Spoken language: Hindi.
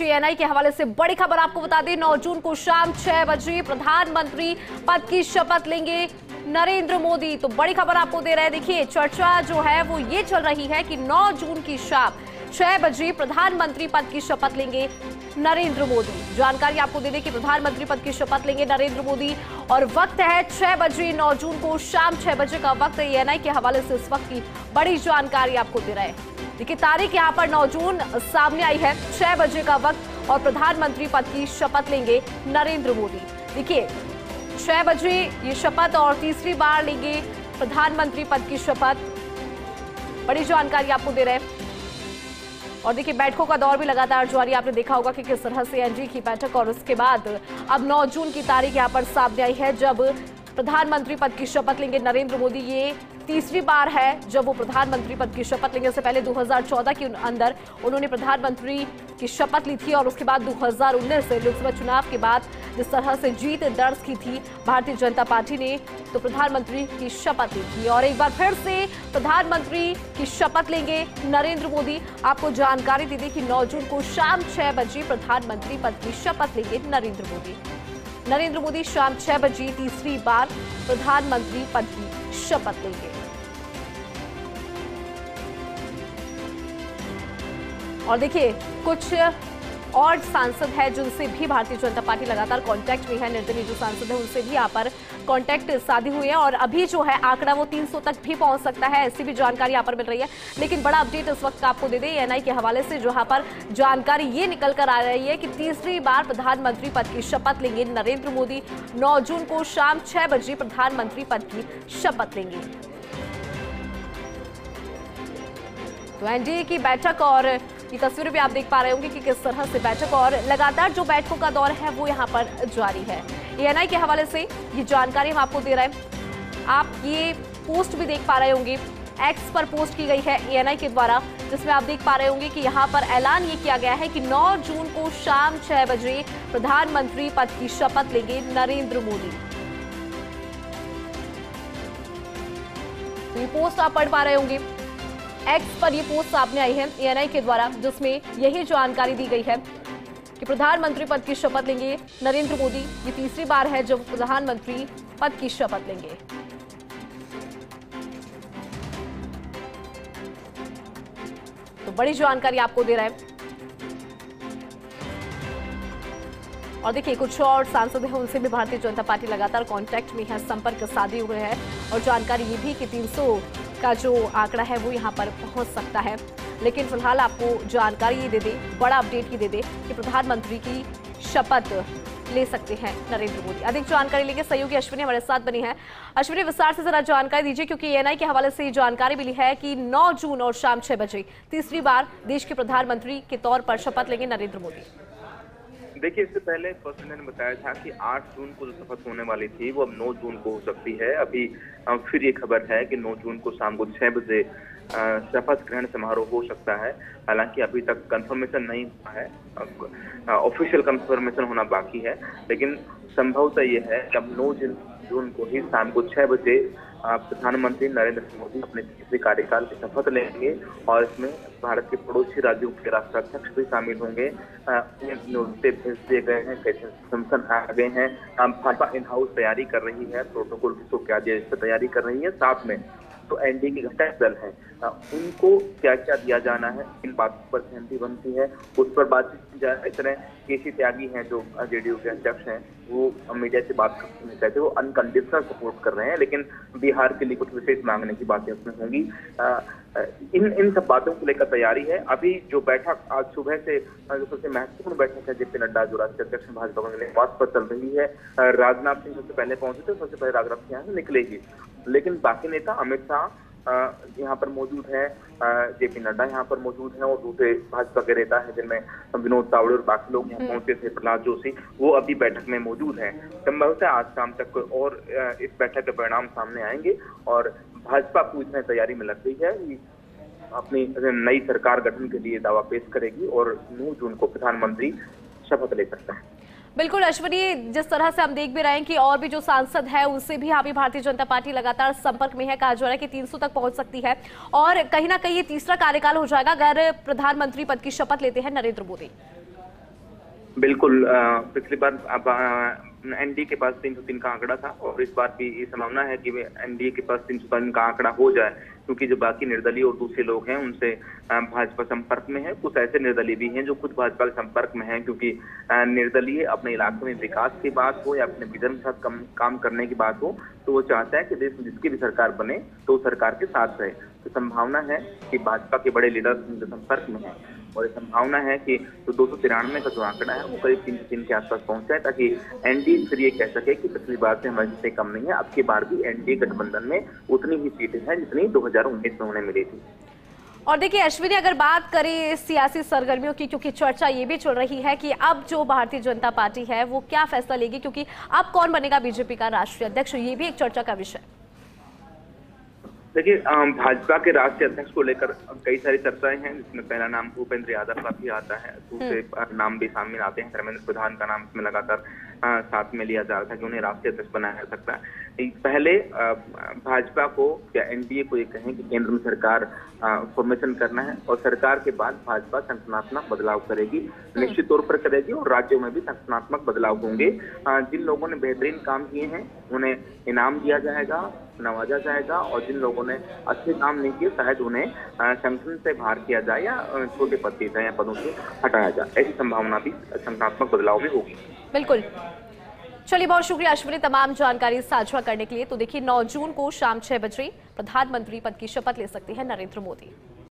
एएनआई के हवाले से बड़ी खबर आपको बता दें, 9 जून को शाम 6 बजे प्रधानमंत्री पद की शपथ लेंगे नरेंद्र मोदी। तो बड़ी खबर आपको दे रहे हैं। देखिए, चर्चा जो है वो ये चल रही है कि 9 जून की शाम 6 बजे प्रधानमंत्री पद की शपथ लेंगे नरेंद्र मोदी। जानकारी आपको दे दें कि प्रधानमंत्री पद की शपथ लेंगे नरेंद्र मोदी और वक्त है 6 बजे, 9 जून को शाम 6 बजे का वक्त है। एएनआई के हवाले से इस वक्त की बड़ी जानकारी आपको दे रहे हैं। देखिए, तारीख यहाँ पर 9 जून सामने आई है, 6 बजे का वक्त और प्रधानमंत्री पद की शपथ लेंगे नरेंद्र मोदी। देखिए, 6 बजे ये शपथ और तीसरी बार लेंगे प्रधानमंत्री पद की शपथ। बड़ी जानकारी आपको दे रहे हैं। और देखिए, बैठकों का दौर भी लगातार जारी। आपने देखा होगा कि किस तरह से एनडीए की बैठक और उसके बाद अब 9 जून की तारीख यहाँ पर सामने आई है जब प्रधानमंत्री पद की शपथ लेंगे नरेंद्र मोदी। ये तीसरी बार है जब वो प्रधानमंत्री पद की शपथ लेंगे। इससे पहले 2014 के अंदर उन्होंने प्रधानमंत्री की शपथ ली थी और उसके बाद 2019 लोकसभा चुनाव के बाद जिस तरह से जीत दर्ज की थी भारतीय जनता पार्टी ने, तो प्रधानमंत्री की शपथ ली थी और एक बार फिर से प्रधानमंत्री की शपथ लेंगे नरेंद्र मोदी। आपको जानकारी दे दें कि 9 जून को शाम 6 बजे प्रधानमंत्री पद की शपथ लेंगे नरेंद्र मोदी। नरेंद्र मोदी शाम 6 बजे तीसरी बार प्रधानमंत्री पद की शपथ लेंगे। और देखिए, कुछ और सांसद है जिनसे भी भारतीय जनता पार्टी लगातार कांटेक्ट में है। निर्दलीय जो सांसद है उनसे भी यहाँ पर कांटेक्ट साधे हुए हैं और अभी जो है आंकड़ा वो 300 तक भी पहुंच सकता है, ऐसी भी जानकारी यहाँ पर मिल रही है। लेकिन बड़ा अपडेट इस वक्त आपको दे दें एएनआई के हवाले से, जहां पर जानकारी ये निकल कर आ रही है कि तीसरी बार प्रधानमंत्री पद की शपथ लेंगे नरेंद्र मोदी। 9 जून को शाम 6 बजे प्रधानमंत्री पद की शपथ लेंगे। तो एनडीए की बैठक और ये तस्वीरें भी आप देख पा रहे होंगे कि किस तरह से बैठक और लगातार जो बैठकों का दौर है वो यहाँ पर जारी है। एएनआई के हवाले से ये जानकारी हम आपको दे रहे हैं। आप ये पोस्ट भी देख पा रहे होंगे, एक्स पर पोस्ट की गई है एएनआई के द्वारा, जिसमें आप देख पा रहे होंगे कि यहाँ पर ऐलान ये किया गया है कि 9 जून को शाम 6 बजे प्रधानमंत्री पद की शपथ लेंगे नरेंद्र मोदी। तो ये पोस्ट आप पढ़ पा रहे होंगे, एक्स पर ये पोस्ट सामने आई है एएनआई के द्वारा, जिसमें यही जानकारी दी गई है कि प्रधानमंत्री पद की शपथ लेंगे नरेंद्र मोदी। ये तीसरी बार है जब प्रधानमंत्री पद की शपथ लेंगे। तो बड़ी जानकारी आपको दे रहा है। और देखिए, कुछ और सांसद हैं, उनसे भी भारतीय जनता पार्टी लगातार कांटेक्ट में है, संपर्क साधे हुए है और जानकारी ये भी कि 300 का जो आंकड़ा है वो यहाँ पर पहुंच सकता है। लेकिन फिलहाल आपको जानकारी ये दे दे, बड़ा अपडेट ये दे दे कि प्रधानमंत्री की शपथ ले सकते हैं नरेंद्र मोदी। अधिक जानकारी लेके सहयोगी अश्विनी हमारे साथ बनी है। अश्विनी, विस्तार से जरा जानकारी दीजिए, क्योंकि एएनआई के हवाले से जानकारी मिली है कि 9 जून और शाम 6 बजे तीसरी बार देश के प्रधानमंत्री के तौर पर शपथ लेंगे नरेंद्र मोदी। देखिए, इससे पहले पर्सन ने बताया था कि 8 जून को जो शपथ होने वाली थी वो अब 9 जून को हो सकती है। अभी फिर ये खबर है कि 9 जून को शाम को 6 बजे शपथ ग्रहण समारोह हो सकता है। हालांकि अभी तक कंफर्मेशन नहीं हुआ है, ऑफिशियल कंफर्मेशन होना बाकी है, लेकिन संभवतः ये है कि अब 9 जून को ही शाम को 6 बजे प्रधानमंत्री नरेंद्र मोदी अपने तीसरे कार्यकाल की शपथ लेंगे और इसमें भारत के पड़ोसी राज्यों के राष्ट्राध्यक्ष भी शामिल होंगे। न्योते भेज दिए गए हैं, कैसे संगठन आ गए हैं। भाजपा इन हाउस तैयारी कर रही है, प्रोटोकॉल किसको क्या दिया इस पर तैयारी कर रही है। साथ में तो एनडीए के घटक दल हैं, उनको क्या क्या दिया जाना है, इन बातों पर सहमति बनती है, उस पर बातचीत की जाए। इस तरह केसी त्यागी हैं जो जेडीयू के अध्यक्ष हैं, वो मीडिया से बात करना चाहते हैं, वो अनकंडीशनल सपोर्ट कर रहे हैं, लेकिन बिहार के लिए कुछ विशेष मांगने की बातें उसमें होंगी। इन सब बातों को लेकर तैयारी है। अभी जो बैठक आज सुबह से जो सबसे महत्वपूर्ण बैठक है जेपी नड्डा जो राष्ट्रीय अध्यक्ष भाजपा के निवास पर चल रही है। राजनाथ सिंह सबसे पहले पहुंचे थे, सबसे पहले राजनाथ सिंह यहाँ से निकलेगी, लेकिन बाकी नेता अमित शाह यहाँ पर मौजूद है, जेपी नड्डा यहाँ पर मौजूद हैं और दूसरे भाजपा के नेता हैं जिनमें विनोद तावड़े और बाकी लोग यहाँ पहुंचे थे, प्रहलाद जोशी, वो अभी बैठक में मौजूद हैं। संभवतः आज शाम तक और इस बैठक के परिणाम सामने आएंगे और भाजपा पूरी तरह तैयारी में लग गई है, अपनी नई सरकार गठन के लिए दावा पेश करेगी और 9 जून को प्रधानमंत्री शपथ ले सकता है। बिल्कुल अश्विनी, जिस तरह से हम देख भी रहे हैं कि और भी जो सांसद है उनसे भी अभी भारतीय जनता पार्टी लगातार संपर्क में है। कहा जा रहा है कि 300 तक पहुंच सकती है और कहीं ना कहीं ये तीसरा कार्यकाल हो जाएगा अगर प्रधानमंत्री पद की शपथ लेते हैं नरेंद्र मोदी। बिल्कुल पिछली बार अब एनडीए के पास 303 का आंकड़ा था और इस बार भी ये संभावना है कि एनडीए के पास 303 का आंकड़ा हो जाए, क्योंकि जो बाकी निर्दलीय और दूसरे लोग हैं उनसे भाजपा संपर्क में है। कुछ ऐसे निर्दलीय भी हैं जो खुद भाजपा के संपर्क में हैं, क्योंकि निर्दलीय अपने इलाके में विकास की बात हो या अपने विजन के साथ काम करने की बात हो तो वो चाहता है कि देश में जिसकी भी सरकार बने तो सरकार के साथ रहे। तो संभावना है कि भाजपा के बड़े लीडर उनके संपर्क में है और ये संभावना है कि तो 293 का जो आंकड़ा है वो करीब 303 के आसपास पहुंच जाए, ताकि एनडीए फिर ये कह सके कि पिछली बार से हमारी सीटें कम नहीं है। अब की बार भी एनडीए गठबंधन में उतनी ही सीटें हैं जितनी 2019 में उन्हें मिली थी। और देखिए अश्विनी, अगर बात करें सियासी सरगर्मियों की, क्योंकि चर्चा ये भी चल रही है कि अब जो भारतीय जनता पार्टी है वो क्या फैसला लेगी, क्योंकि अब कौन बनेगा बीजेपी का राष्ट्रीय अध्यक्ष, ये भी एक चर्चा का विषय। देखिए भाजपा के राष्ट्रीय अध्यक्ष को लेकर कई सारी चर्चाएं हैं, जिसमें पहला नाम भूपेंद्र यादव का भी आता है, दूसरे नाम भी सामने आते हैं। धर्मेंद्र प्रधान का नाम इसमें लगातार साथ में लिया जा रहा था कि उन्हें राष्ट्रीय अध्यक्ष बनाया जा सकता है। पहले भाजपा को या एनडीए को ये कहें कि केंद्र में सरकार फॉर्मेशन करना है और सरकार के बाद भाजपा संगठनात्मक बदलाव करेगी, निश्चित तौर पर करेगी और राज्यों में भी संगठनात्मक बदलाव होंगे। जिन लोगों ने बेहतरीन काम किए हैं उन्हें इनाम दिया जाएगा, नवाजा जाएगा और जिन लोगों ने अच्छे काम नहीं किए शायद उन्हें संगठन से बाहर किया जाए या छोटे पद दिए जाए या पदों से हटाया जाए। ऐसी संभावना भी, संगठनात्मक बदलाव भी होगी। बिल्कुल। चलिए, बहुत शुक्रिया अश्विनी तमाम जानकारी साझा करने के लिए। तो देखिए 9 जून को शाम 6 बजे प्रधानमंत्री पद की शपथ ले सकते हैं नरेंद्र मोदी।